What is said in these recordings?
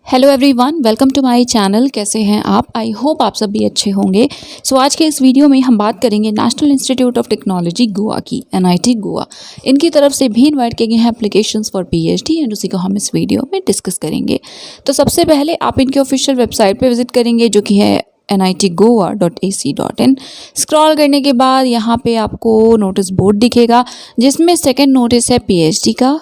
Hello everyone, welcome to my channel. कैसे हैं आप? आई होप आप सब भी अच्छे होंगे। आज के इस वीडियो में हम बात करेंगे national institute of technology Goa की, एनआईटी गोवा। इनकी तरफ से भी इनवाइट किए गए हैं एप्लीकेशंस फॉर पीएचडी एंड उसी को हम इस वीडियो में डिस्कस करेंगे। तो सबसे पहले आप इनके ऑफिशियल वेबसाइट पर विजिट करेंगे जो कि है nitgoa.ac.in। स्क्रॉल करने के बाद यहाँ पे आपको नोटिस बोर्ड दिखेगा जिसमें सेकेंड नोटिस है पीएचडी का।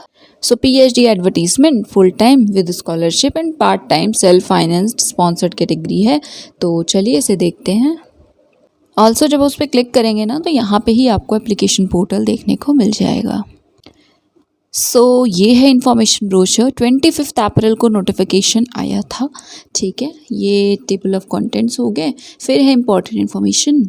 PhD advertisement full time with scholarship and part time self financed sponsored category है। तो चलिए इसे देखते हैं। ऑल्सो जब उस पर क्लिक करेंगे ना तो यहाँ पे ही आपको एप्लीकेशन पोर्टल देखने को मिल जाएगा। ये है इंफॉर्मेशन ब्रोशर। 25 अप्रैल को नोटिफिकेशन आया था। ठीक है, ये टेबल ऑफ कंटेंट्स हो गए। फिर है इंपॉर्टेंट इन्फॉर्मेशन।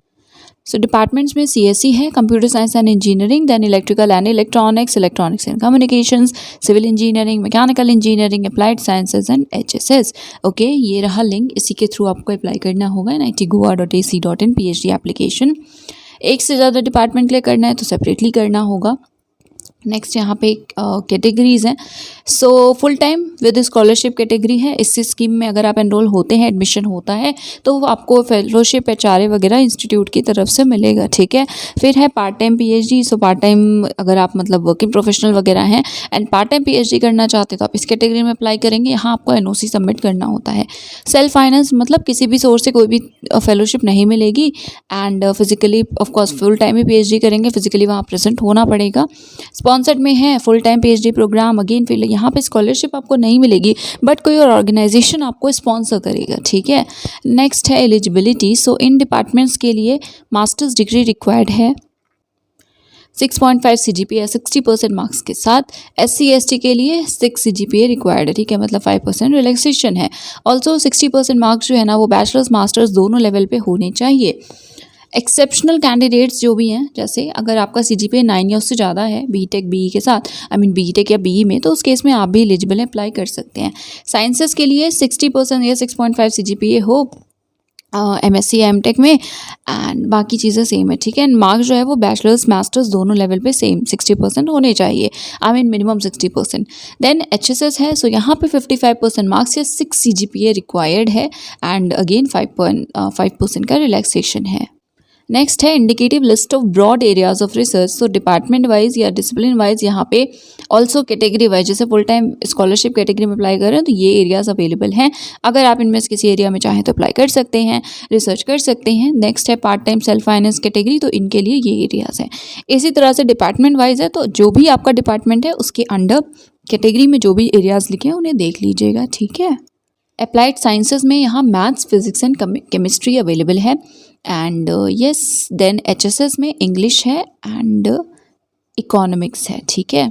डिपार्टमेंट्स में सीएससी है, computer science and engineering, then electrical and electronics and communications, civil engineering, mechanical engineering, applied sciences and HSS. Okay, ये रहा लिंक। इसी के थ्रू आपको अप्लाई करना होगा nitgoa.ac.in पीएचडी एप्लीकेशन। एक से ज़्यादा डिपार्टमेंट के लिए करना है तो सेपरेटली करना होगा। नेक्स्ट यहाँ पे कैटेगरीज हैं। Full time with scholarship category है। इस स्कीम में अगर आप एनरोल होते हैं, एडमिशन होता है तो आपको फेलोशिप एचआरए वगैरह इंस्टीट्यूट की तरफ से मिलेगा। ठीक है, फिर है part time PhD. Part time अगर आप मतलब वर्किंग प्रोफेशनल वगैरह हैं एंड पार्ट टाइम पीएचडी करना चाहते हैं तो आप इस कैटेगरी में अप्लाई करेंगे। यहाँ आपको एनओसी सबमिट करना होता है। सेल्फ फाइनेंस मतलब किसी भी सोर्स से कोई भी फेलोशिप नहीं मिलेगी and physically of course full time ही पीएचडी करेंगे, फिजिकली वहाँ प्रेजेंट होना पड़ेगा। स्पॉन्सर्ड में है full time PhD program. Again फिर यहाँ पे स्कॉलरशिप आपको नहीं मिलेगी बट कोई और ऑर्गेनाइजेशन आपको स्पॉन्सर करेगा। ठीक है, नेक्स्ट है एलिजिबिलिटी। इन डिपार्टमेंट्स के लिए मास्टर्स डिग्री रिक्वायर्ड है, 6.5 CGPA 60% मार्क्स के साथ। SC ST के लिए 6 CGPA रिक्वायर्ड है। ठीक है, मतलब 5% रिलैक्सेशन है। ऑल्सो 60% मार्क्स जो है ना वो बैचलर्स मास्टर्स दोनों लेवल पे होने चाहिए। एक्सेप्शनल कैंडिडेट्स जो भी हैं, जैसे अगर आपका CGPA 9 या उससे ज़्यादा है बीटेक बीई के साथ, बीटेक या बीई में, तो उस केस में आप भी एलिजिबल अप्लाई कर सकते हैं। साइंसेस के लिए 60% या 6.5 CGPA हो MSc या MTech में, एंड बाकी चीज़ें सेम है। ठीक है, एंड मार्क्स जो है वो बैचलर्स मास्टर्स दोनों लेवल पे सेम 60% होने चाहिए। मिनिमम 60%। देन HSS है। यहाँ पे 55% मार्क्स या 6 CGPA रिक्वायर्ड है एंड अगेन 5% का रिलैक्सेशन है। नेक्स्ट है indicative list of broad areas of research. Department wise या डिसिप्लिन वाइज यहाँ पे ऑल्सो कैटेगरी वाइज, जैसे फुल टाइम स्कॉलरशिप कैटेगरी में अप्लाई कर रहे हैं तो ये एरियाज अवेलेबल हैं। अगर आप इनमें से किसी एरिया में चाहें तो अप्लाई कर सकते हैं, रिसर्च कर सकते हैं। नेक्स्ट है part time self finance category, तो इनके लिए ये एरियाज हैं। इसी तरह से डिपार्टमेंट वाइज है, तो जो भी आपका डिपार्टमेंट है उसके अंडर कैटेगरी में जो भी एरियाज लिखे हैं उन्हें देख लीजिएगा। ठीक है, अप्लाइड साइंसेज में यहाँ maths, physics and chemistry available है एंड यस। देन HSS में इंग्लिश है एंड इकोनॉमिक्स है। ठीक है,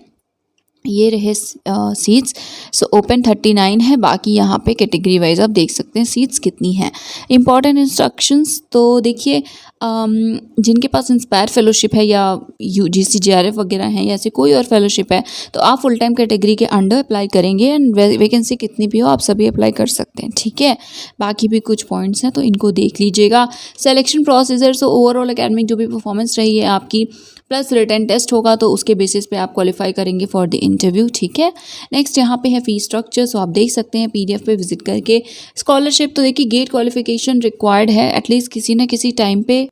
ये रहे सीट्स। ओपन 39 है। बाकी यहाँ पे कैटेगरी वाइज आप देख सकते हैं सीट्स कितनी हैं। इंपॉर्टेंट इंस्ट्रक्शंस तो देखिए, जिनके पास इंस्पायर फेलोशिप है या UGC JRF वगैरह हैं या ऐसे कोई और फेलोशिप है तो आप फुल टाइम कैटेगरी के अंडर अप्लाई करेंगे एंड वैकेंसी कितनी भी हो आप सभी अप्लाई कर सकते हैं। ठीक है, बाकी भी कुछ पॉइंट्स हैं तो इनको देख लीजिएगा। सिलेक्शन प्रोसीजर, ओवरऑल एकेडमिक जो भी परफॉर्मेंस रही है आपकी प्लस रिटन टेस्ट होगा तो उसके बेसिस पे आप क्वालिफाई करेंगे फॉर द इंटरव्यू। ठीक है, नेक्स्ट यहाँ पे है फी स्ट्रक्चर। आप देख सकते हैं PDF पे विजिट करके। स्कॉलरशिप तो देखिए गेट क्वालिफिकेशन रिक्वायर्ड है एटलीस्ट किसी न किसी टाइम पे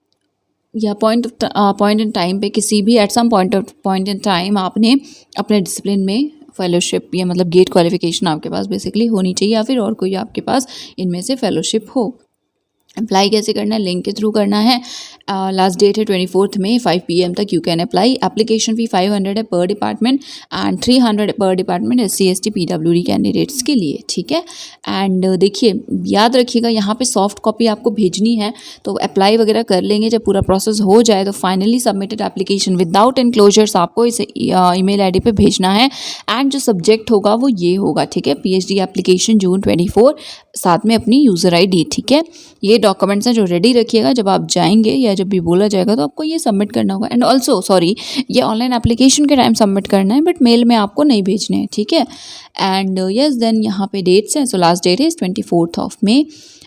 या पॉइंट इन टाइम पे, किसी भी at some point in time आपने अपने डिसिप्लिन में फेलोशिप या मतलब गेट क्वालिफिकेशन आपके पास बेसिकली होनी चाहिए या फिर और कोई आपके पास इनमें से फेलोशिप हो। अप्लाई कैसे करना है? लिंक के थ्रू करना है। लास्ट डेट है 24 मई 5 PM तक you can apply. Application fee 500 है पर डिपार्टमेंट एंड 300 पर department SC ST PWD candidates के लिए। ठीक है, एंड देखिए याद रखिएगा यहाँ पे सॉफ्ट कॉपी आपको भेजनी है तो अप्लाई वगैरह कर लेंगे। जब पूरा प्रोसेस हो जाए तो finally submitted application without enclosures आपको इस email ID पे भेजना है एंड जो सब्जेक्ट होगा वो ये होगा। ठीक है, PhD एप्लीकेशन जून 24, साथ में अपनी यूज़र ID। ठीक है, ये डॉक्यूमेंट्स हैं जो रेडी रखिएगा। जब आप जाएंगे या जब भी बोला जाएगा तो आपको ये सबमिट करना होगा। एंड ऑल्सो ये ऑनलाइन एप्लीकेशन के टाइम सबमिट करना है बट मेल में आपको नहीं भेजने हैं। ठीक है, एंड यस देन यहाँ पे डेट्स हैं। Last date is 24 May.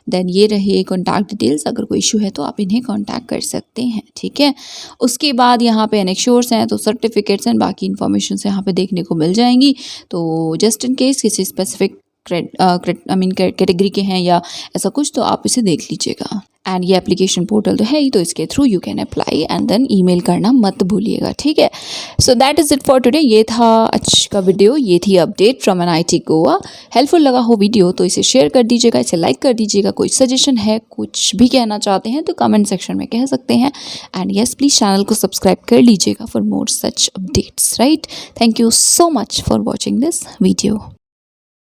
Then ये रहे कॉन्टैक्ट डिटेल्स। अगर कोई इशू है तो आप इन्हें कॉन्टैक्ट कर सकते हैं। ठीक है, उसके बाद यहाँ पे एनेक्श्योर्स हैं तो सर्टिफिकेट्स एंड बाकी इन्फॉर्मेशन यहाँ पे देखने को मिल जाएंगी। तो जस्ट इन केस किसी स्पेसिफिक कैटेगरी के हैं या ऐसा कुछ, तो आप इसे देख लीजिएगा। एंड ये एप्लीकेशन पोर्टल तो है ही, तो इसके through you can apply and then email करना मत भूलिएगा, ठीक है। So that is it for today. ये था आज का वीडियो, ये थी update from NIT Goa. Helpful लगा हो वीडियो तो इसे शेयर कर दीजिएगा, इसे लाइक कर दीजिएगा। कोई सजेशन है, कुछ भी कहना चाहते हैं तो कमेंट सेक्शन में कह सकते हैं। एंड येस, प्लीज़ चैनल को सब्सक्राइब कर लीजिएगा for more such updates, right. Thank you so much for watching this video.